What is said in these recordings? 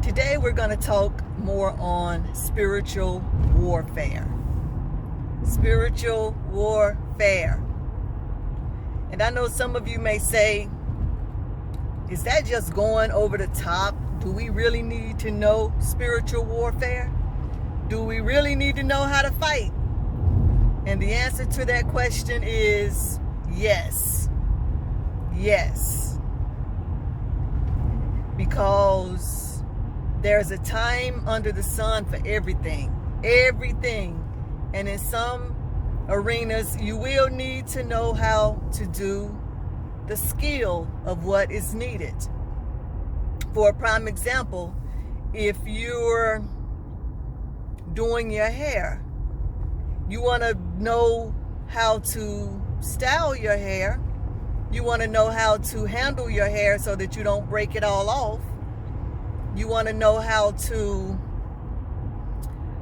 Today we're going to talk more on spiritual warfare. Spiritual warfare. And I know some of you may say, is that just going over the top? Do we really need to know spiritual warfare? Do we really need to know how to fight? And the answer to that question is yes. Yes. Because there's a time under the sun for everything. Everything. And in some arenas, you will need to know how to do the skill of what is needed. For a prime example, if you're doing your hair, you want to know how to style your hair. You want to know how to handle your hair so that you don't break it all off. You want to know how to,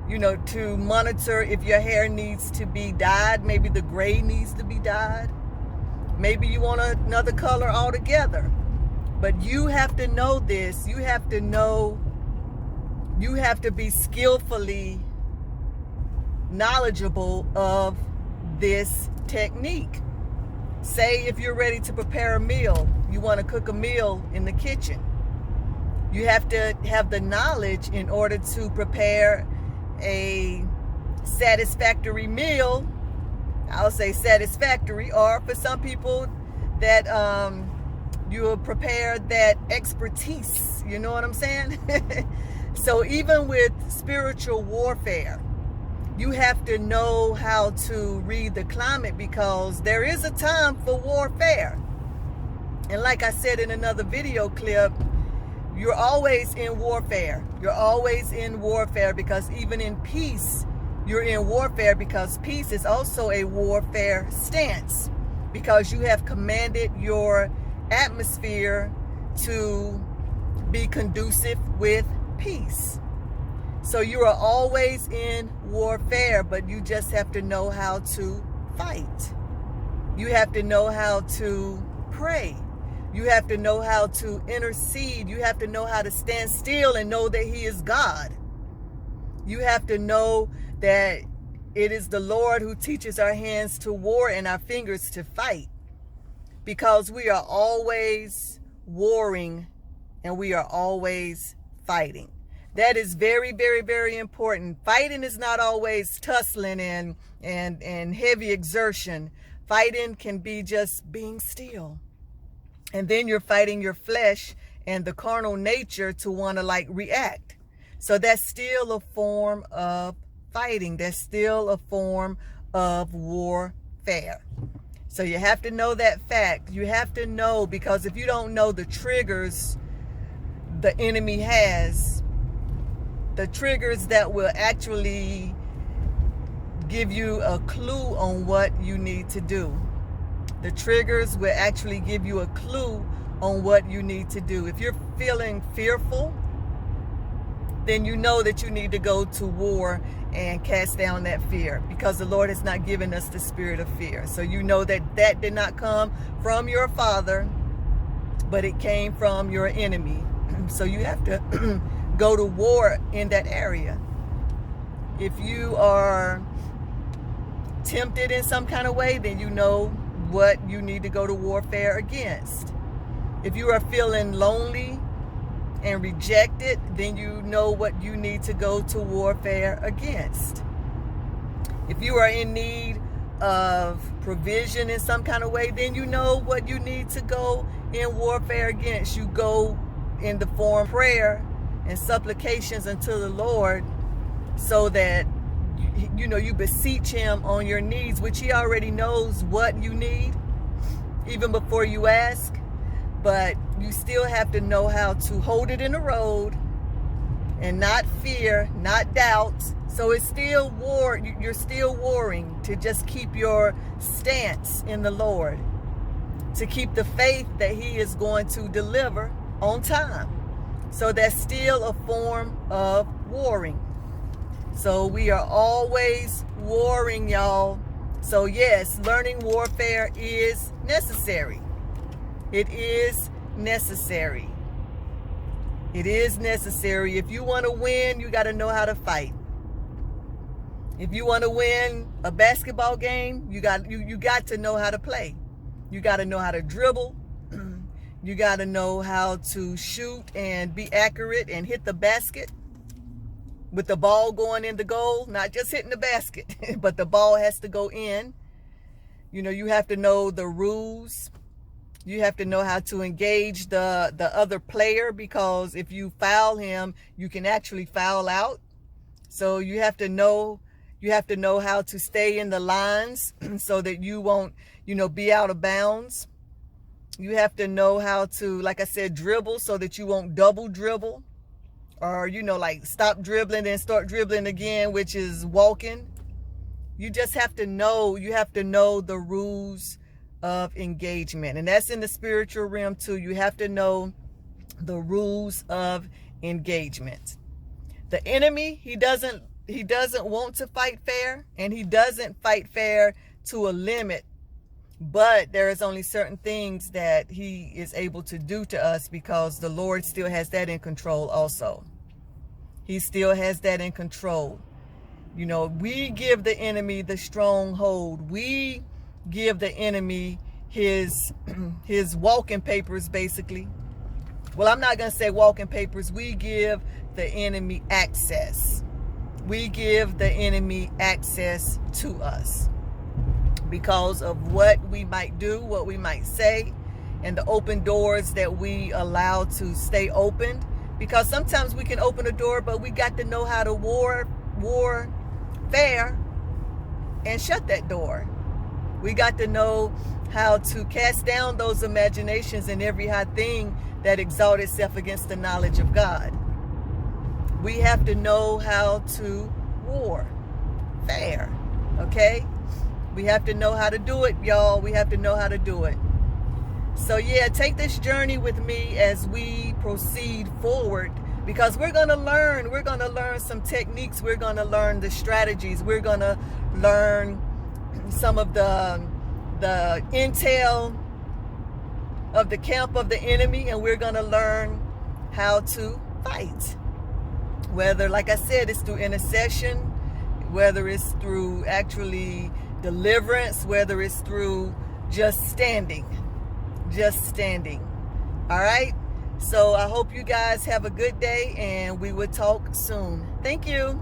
to monitor if your hair needs to be dyed. Maybe the gray needs to be dyed. Maybe you want another color altogether. But you have to know this. You have to know, you have to be skillfully knowledgeable of this technique. Say if you're ready to prepare a meal, you want to cook a meal in the kitchen. You have to have the knowledge in order to prepare a satisfactory meal. I'll say satisfactory, or for some people that you will prepare that expertise. You know what I'm saying? So even with spiritual warfare, you have to know how to read the climate, because there is a time for warfare. And like I said in another video clip, you're always in warfare. You're always in warfare, because even in peace, you're in warfare, because peace is also a warfare stance, because you have commanded your atmosphere to be conducive with peace. So you are always in warfare, but you just have to know how to fight. You have to know how to pray. You have to know how to intercede. You have to know how to stand still and know that He is God. You have to know that it is the Lord who teaches our hands to war and our fingers to fight. Because we are always warring and we are always fighting. That is very, very, very important. Fighting is not always tussling and heavy exertion. Fighting can be just being still. And then you're fighting your flesh and the carnal nature to want to react. So that's still a form of fighting. That's still a form of warfare. So you have to know that fact. You have to know, because if you don't know the triggers the enemy has, the triggers that will actually give you a clue on what you need to do. The triggers will actually give you a clue on what you need to do. If you're feeling fearful, then you know that you need to go to war and cast down that fear, because the Lord has not given us the spirit of fear. So you know that that did not come from your father, but it came from your enemy. So you have to go to war in that area. If you are tempted in some kind of way, then you know what you need to go to warfare against. If you are feeling lonely and rejected, then you know what you need to go to warfare against. If you are in need of provision in some kind of way, then you know what you need to go in warfare against. You go in the form of prayer and supplications unto the Lord, so that you beseech Him on your needs, which He already knows what you need even before you ask. But you still have to know how to hold it in the road and not fear, not doubt. So it's still war. You're still warring to just keep your stance in the Lord, to keep the faith that He is going to deliver on time. So that's still a form of warring. So we are always warring, y'all. So yes, learning warfare is necessary. It is necessary. It is necessary. If you want to win, you got to know how to fight. If you want to win a basketball game, you got to know how to play. You got to know how to dribble. You got to know how to shoot and be accurate and hit the basket with the ball going in the goal, not just hitting the basket, but the ball has to go in. You know, you have to know the rules. You have to know how to engage the other player, because if you foul him, you can actually foul out. So you have to know how to stay in the lines so that you won't, be out of bounds. You have to know how to, like I said, dribble so that you won't double dribble, or, like stop dribbling and start dribbling again, which is walking. You just have to know, the rules of engagement. And that's in the spiritual realm too. You have to know the rules of engagement. The enemy, he doesn't want to fight fair, and he doesn't fight fair to a limit. But there is only certain things that he is able to do to us, because the Lord still has that in control also. He still has that in control. We give the enemy the stronghold. We give the enemy his walking papers, basically. Well, I'm not going to say walking papers. We give the enemy access. We give the enemy access to us because of what we might do, what we might say, and the open doors that we allow to stay open. Because sometimes we can open a door, but we got to know how to war fair and shut that door. We got to know how to cast down those imaginations and every high thing that exalts itself against the knowledge of God. We have to know how to war fair, okay? We have to know how to do it, y'all. We have to know how to do it. So yeah, take this journey with me as we proceed forward, because we're going to learn some techniques. We're going to learn the strategies. We're going to learn some of the intel of the camp of the enemy, and we're going to learn how to fight. Whether, like I said, it's through intercession, whether it's through actually deliverance, whether it's through just standing. All right? So I hope you guys have a good day, and we will talk soon. Thank you.